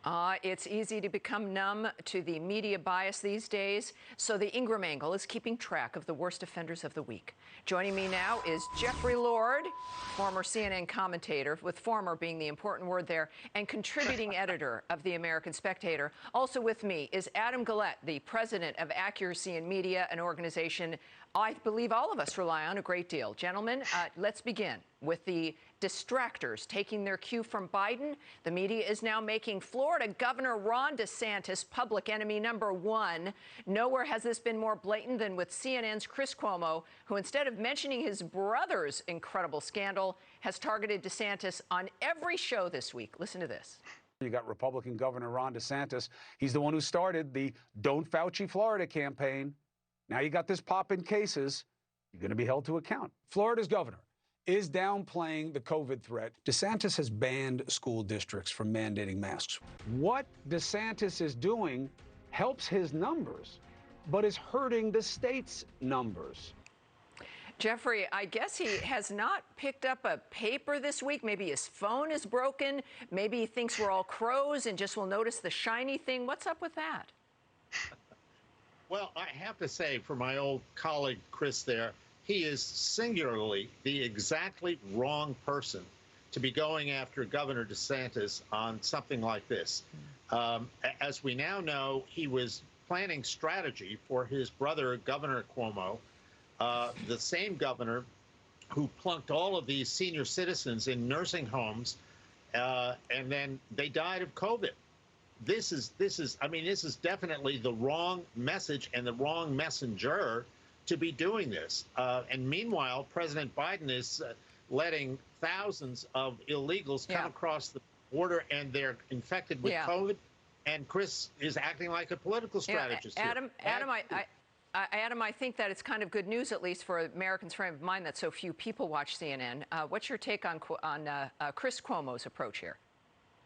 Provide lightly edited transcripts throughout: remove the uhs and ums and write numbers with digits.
It's easy to become numb to the media bias these days, so the Ingraham Angle is keeping track of the worst offenders of the week. Joining me now is Jeffrey Lord, former CNN commentator, with former being the important word there, and contributing editor of The American Spectator. Also with me is Adam Guillette, the president of Accuracy in Media, an organization I believe all of us rely on a great deal. Gentlemen, let's begin with the distractors taking their cue from Biden. The media is now making Florida Governor Ron DeSantis public enemy number one. Nowhere has this been more blatant than with CNN's Chris Cuomo, who instead of mentioning his brother's incredible scandal, has targeted DeSantis on every show this week. Listen to this. You got Republican Governor Ron DeSantis. He's the one who started the Don't Fauci Florida campaign. Now you got this pop in cases. You're going to be held to account. Florida's governor is downplaying the COVID threat. DeSantis has banned school districts from mandating masks. What DeSantis is doing helps his numbers, but is hurting the state's numbers. Jeffrey, I guess he has not picked up a paper this week. Maybe his phone is broken. Maybe he thinks we're all crows and just will notice the shiny thing. What's up with that? Well, I have to say, for my old colleague Chris there, he is singularly the exactly wrong person to be going after Governor DeSantis on something like this. As we now know, he was planning strategy for his brother, Governor Cuomo, the same governor who plunked all of these senior citizens in nursing homes, and then they died of COVID. This is definitely the wrong message and the wrong messenger to be doing this. And meanwhile, President Biden is letting thousands of illegals come across the border, and they're infected with COVID. And Chris is acting like a political strategist. Adam, I think that it's kind of good news, at least for Americans' frame of mind, that so few people watch CNN. What's your take on Chris Cuomo's approach here?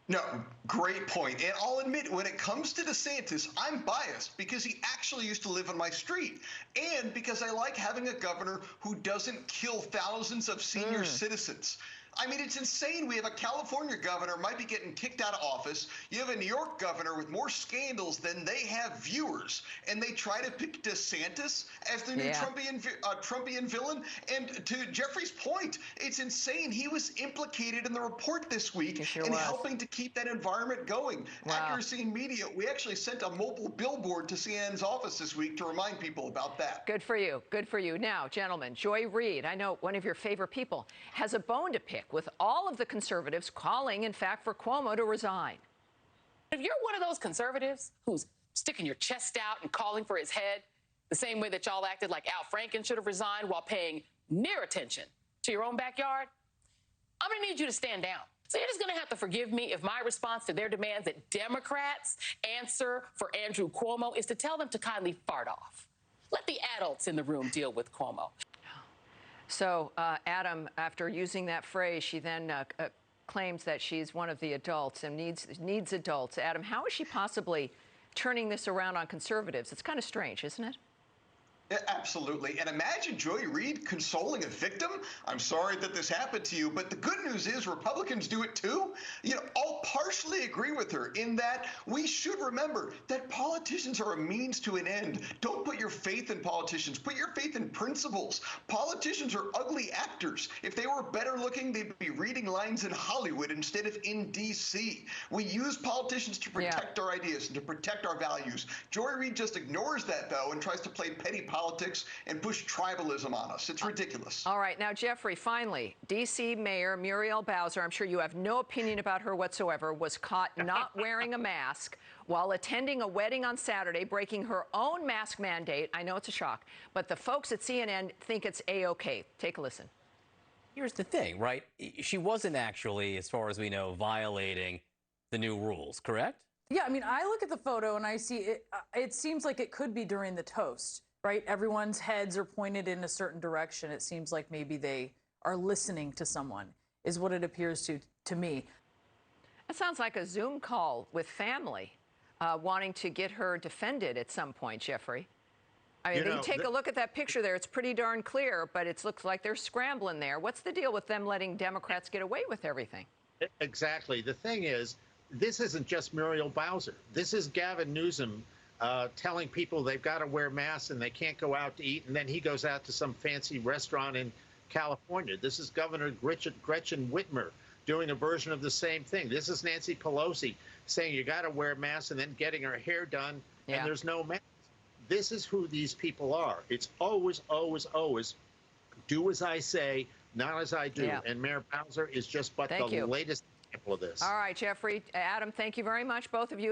No, great point. And I'll admit, when it comes to DeSantis, I'm biased because he actually used to live on my street, and because I like having a governor who doesn't kill thousands of senior citizens. I mean, it's insane. We have a California governor might be getting kicked out of office. You have a New York governor with more scandals than they have viewers, and they try to pick DeSantis as the new Trumpian villain. And to Jeffrey's point, it's insane. He was implicated in the report this week in helping to keep that environment going. Accuracy in Media, we actually sent a mobile billboard to CNN's office this week to remind people about that. Good for you. Good for you. Now, gentlemen, Joy Reid, I know one of your favorite people, has a bone to pick with all of the conservatives calling, in fact, for Cuomo to resign. If you're one of those conservatives who's sticking your chest out and calling for his head, the same way that y'all acted like Al Franken should have resigned while paying near attention to your own backyard, I'm going to need you to stand down. So you're just going to have to forgive me if my response to their demands that Democrats answer for Andrew Cuomo is to tell them to kindly fart off. Let the adults in the room deal with Cuomo. So, Adam, after using that phrase, she then claims that she's one of the adults and needs adults. Adam, how is she possibly turning this around on conservatives? It's kind of strange, isn't it? Absolutely. And imagine Joy Reid consoling a victim. I'm sorry that this happened to you, but the good news is Republicans do it too. I'll partially agree with her in that we should remember that politicians are a means to an end. Don't put your faith in politicians. Put your faith in principles. Politicians are ugly actors. If they were better looking, they'd be reading lines in Hollywood instead of in D.C. We use politicians to protect our ideas and to protect our values. Joy Reid just ignores that, though, and tries to play petty politics and push tribalism on us. It's ridiculous. All right. Now, Jeffrey, finally, D.C. Mayor Muriel Bowser, I'm sure you have no opinion about her whatsoever, was caught not wearing a mask while attending a wedding on Saturday, breaking her own mask mandate. I know it's a shock, but the folks at CNN think it's A-OK. Take a listen. Here's the thing, right? She wasn't actually, as far as we know, violating the new rules, correct? Yeah, I mean, I look at the photo and I see it. It seems like it could be during the toast. Right? Everyone's heads are pointed in a certain direction. It seems like maybe they are listening to someone, is what it appears to me. That sounds like a Zoom call with family wanting to get her defended at some point, Jeffrey. I mean, you take a look at that picture there. It's pretty darn clear, but it looks like they're scrambling there. What's the deal with them letting Democrats get away with everything? Exactly. The thing is, this isn't just Muriel Bowser. This is Gavin Newsom telling people they've got to wear masks and they can't go out to eat, and then he goes out to some fancy restaurant in California. This is Governor Gretchen Whitmer doing a version of the same thing. This is Nancy Pelosi saying you got to wear masks and then getting her hair done, and there's no mask. This is who these people are. It's always, always, always do as I say, not as I do. Yeah. And Mayor Bowser is just but the latest example of this. All right, Jeffrey, Adam, thank you very much, both of you.